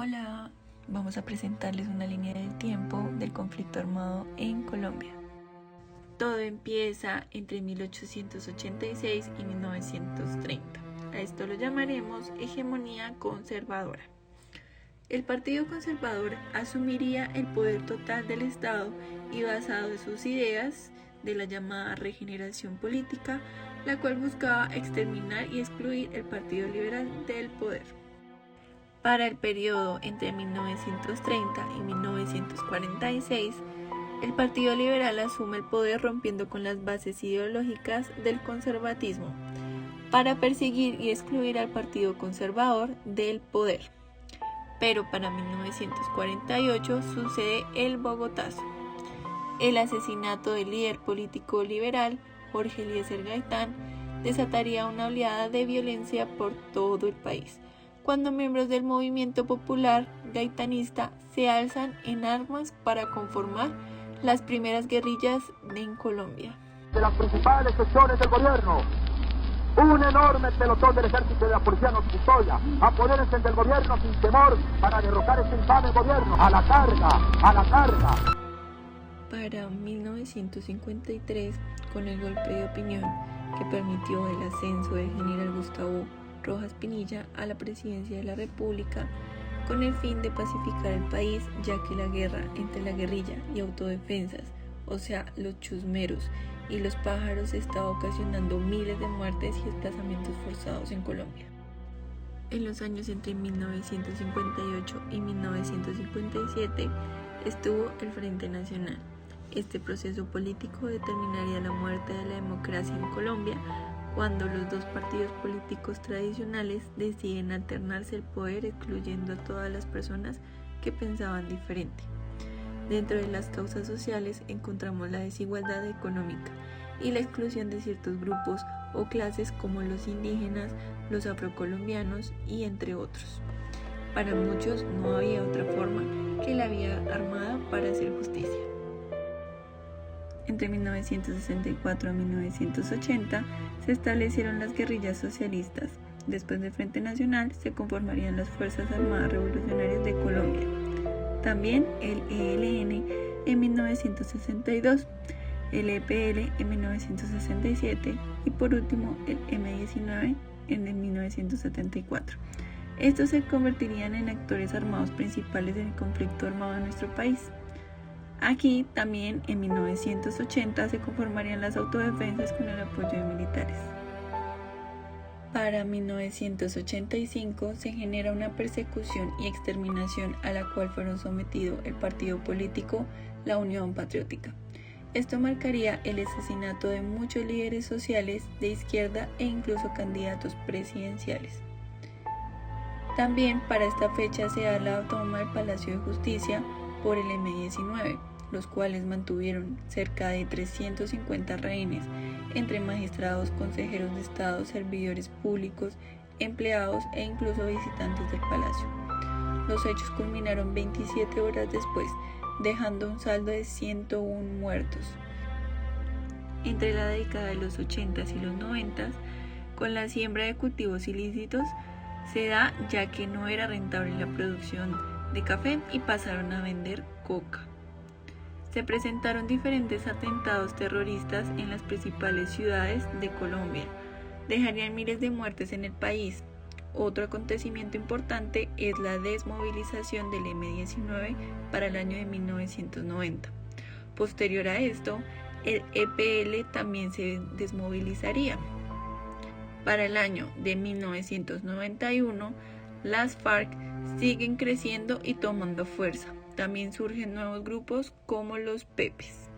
Hola, vamos a presentarles una línea del tiempo del conflicto armado en Colombia. Todo empieza entre 1886 y 1930. A esto lo llamaremos hegemonía conservadora. El Partido Conservador asumiría el poder total del Estado y basado en sus ideas de la llamada regeneración política, la cual buscaba exterminar y excluir el Partido Liberal del poder. Para el periodo entre 1930 y 1946, el Partido Liberal asume el poder rompiendo con las bases ideológicas del conservatismo para perseguir y excluir al Partido Conservador del poder. Pero para 1948 sucede el Bogotazo. El asesinato del líder político liberal, Jorge Eliezer Gaitán, desataría una oleada de violencia por todo el país, cuando miembros del movimiento popular gaitanista se alzan en armas para conformar las primeras guerrillas en Colombia. De las principales secciones del gobierno, un enorme pelotón del ejército y de la policía nos custodia. Apodérense del gobierno sin temor para derrocar este infame gobierno. ¡A la carga! ¡A la carga! Para 1953, con el golpe de opinión que permitió el ascenso del general Gustavo Rojas Pinilla a la presidencia de la República, con el fin de pacificar el país, ya que la guerra entre la guerrilla y autodefensas, o sea, los chusmeros y los pájaros, estaba ocasionando miles de muertes y desplazamientos forzados en Colombia. En los años entre 1958 y 1957 estuvo el Frente Nacional. Este proceso político determinaría la muerte de la democracia en Colombia, cuando los dos partidos políticos tradicionales deciden alternarse el poder, excluyendo a todas las personas que pensaban diferente. Dentro de las causas sociales encontramos la desigualdad económica y la exclusión de ciertos grupos o clases como los indígenas, los afrocolombianos y entre otros. Para muchos no había otra forma que la vía armada para hacer justicia. Entre 1964 y 1980 se establecieron las guerrillas socialistas. Después del Frente Nacional se conformarían las Fuerzas Armadas Revolucionarias de Colombia. También el ELN en 1962, el EPL en 1967 y por último el M-19 en el 1974. Estos se convertirían en actores armados principales del conflicto armado de nuestro país. Aquí también en 1980 se conformarían las autodefensas con el apoyo de militares. Para 1985 se genera una persecución y exterminación a la cual fueron sometidos el partido político La Unión Patriótica. Esto marcaría el asesinato de muchos líderes sociales de izquierda e incluso candidatos presidenciales. También para esta fecha se da la toma del Palacio de Justicia por el M-19, los cuales mantuvieron cerca de 350 rehenes entre magistrados, consejeros de Estado, servidores públicos, empleados e incluso visitantes del palacio. Los hechos culminaron 27 horas después, dejando un saldo de 101 muertos. Entre la década de los 80s y los 90s, con la siembra de cultivos ilícitos, se da ya que no era rentable la producción de café y pasaron a vender coca. Se presentaron diferentes atentados terroristas en las principales ciudades de Colombia. Dejarían miles de muertes en el país. Otro acontecimiento importante es la desmovilización del M-19 para el año de 1990. Posterior a esto, el EPL también se desmovilizaría. Para el año de 1991, las FARC siguen creciendo y tomando fuerza. También surgen nuevos grupos como los Pepes.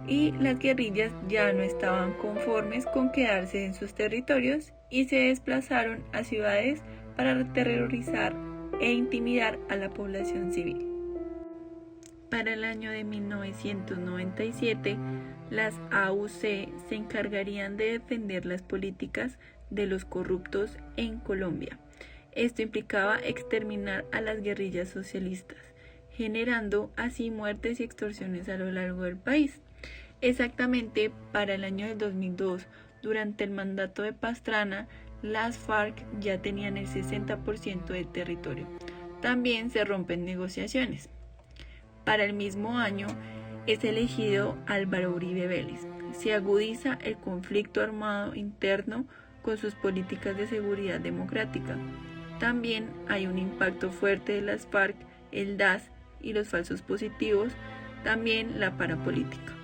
Y las guerrillas ya no estaban conformes con quedarse en sus territorios y se desplazaron a ciudades para aterrorizar e intimidar a la población civil. Para el año de 1997, las AUC se encargarían de defender las políticas de los corruptos en Colombia. Esto implicaba exterminar a las guerrillas socialistas, generando así muertes y extorsiones a lo largo del país. Exactamente para el año del 2002, durante el mandato de Pastrana, las FARC ya tenían el 60% del territorio. También se rompen negociaciones. Para el mismo año es elegido Álvaro Uribe Vélez. Se agudiza el conflicto armado interno con sus políticas de seguridad democrática. También hay un impacto fuerte de las FARC, el DAS y los falsos positivos, también la parapolítica.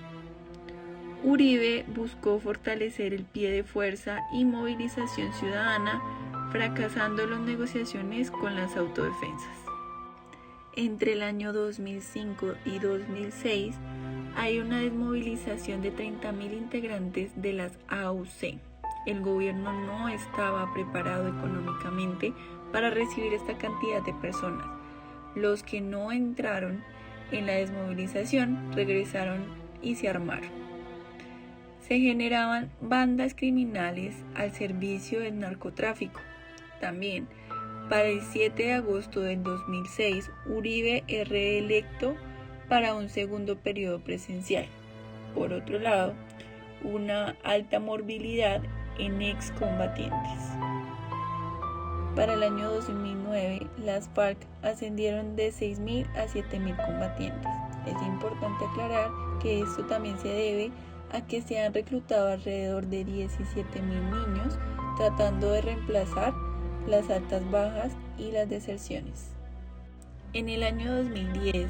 Uribe buscó fortalecer el pie de fuerza y movilización ciudadana, fracasando las negociaciones con las autodefensas. Entre el año 2005 y 2006 hay una desmovilización de 30.000 integrantes de las AUC. El gobierno no estaba preparado económicamente para recibir esta cantidad de personas. Los que no entraron en la desmovilización regresaron y se armaron. Se generaban bandas criminales al servicio del narcotráfico. También, para el 7 de agosto del 2006, Uribe es reelecto para un segundo periodo presidencial. Por otro lado, una alta morbilidad en excombatientes. Para el año 2009, las FARC ascendieron de 6.000 a 7.000 combatientes. Es importante aclarar que esto también se debe a que se han reclutado alrededor de 17.000 niños tratando de reemplazar las altas bajas y las deserciones. En el año 2010,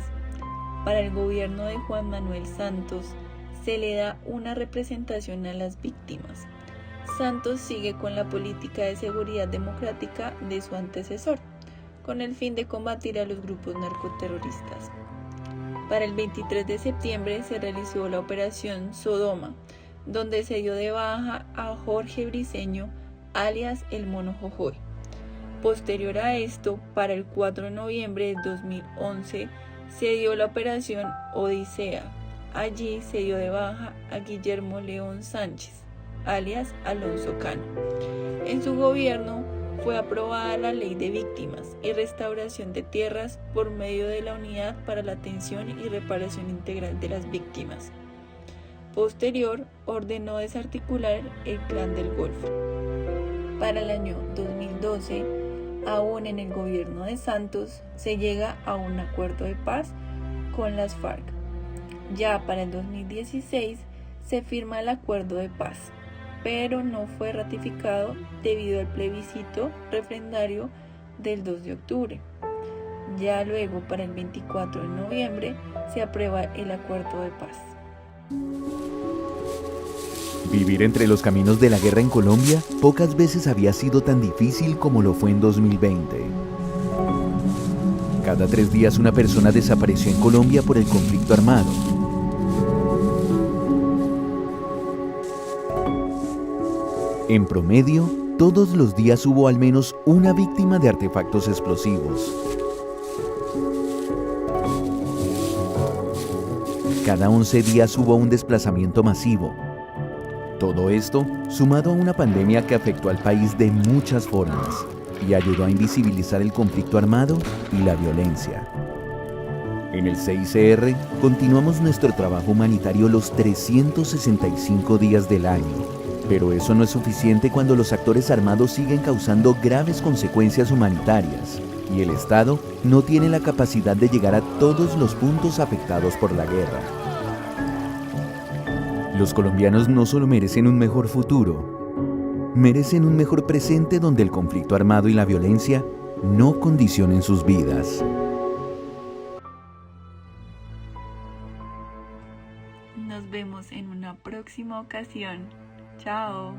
para el gobierno de Juan Manuel Santos, se le da una representación a las víctimas. Santos sigue con la política de seguridad democrática de su antecesor, con el fin de combatir a los grupos narcoterroristas. Para el 23 de septiembre se realizó la operación Sodoma, donde se dio de baja a Jorge Briceño, alias El Mono Jojoy. Posterior a esto, para el 4 de noviembre de 2011, se dio la operación Odisea. Allí se dio de baja a Guillermo León Sánchez, alias Alonso Cano. En su gobierno fue aprobada la Ley de Víctimas y Restauración de Tierras por medio de la Unidad para la Atención y Reparación Integral de las Víctimas. Posterior, ordenó desarticular el Clan del Golfo. Para el año 2012, aún en el gobierno de Santos, se llega a un acuerdo de paz con las FARC. Ya para el 2016 se firma el acuerdo de paz, pero no fue ratificado debido al plebiscito refrendario del 2 de octubre. Ya luego, para el 24 de noviembre, se aprueba el acuerdo de paz. Vivir entre los caminos de la guerra en Colombia pocas veces había sido tan difícil como lo fue en 2020. Cada 3 días una persona desapareció en Colombia por el conflicto armado. En promedio, todos los días hubo al menos una víctima de artefactos explosivos. Cada 11 días hubo un desplazamiento masivo. Todo esto sumado a una pandemia que afectó al país de muchas formas y ayudó a invisibilizar el conflicto armado y la violencia. En el CICR continuamos nuestro trabajo humanitario los 365 días del año. Pero eso no es suficiente cuando los actores armados siguen causando graves consecuencias humanitarias y el Estado no tiene la capacidad de llegar a todos los puntos afectados por la guerra. Los colombianos no solo merecen un mejor futuro, merecen un mejor presente donde el conflicto armado y la violencia no condicionen sus vidas. Nos vemos en una próxima ocasión. Chao.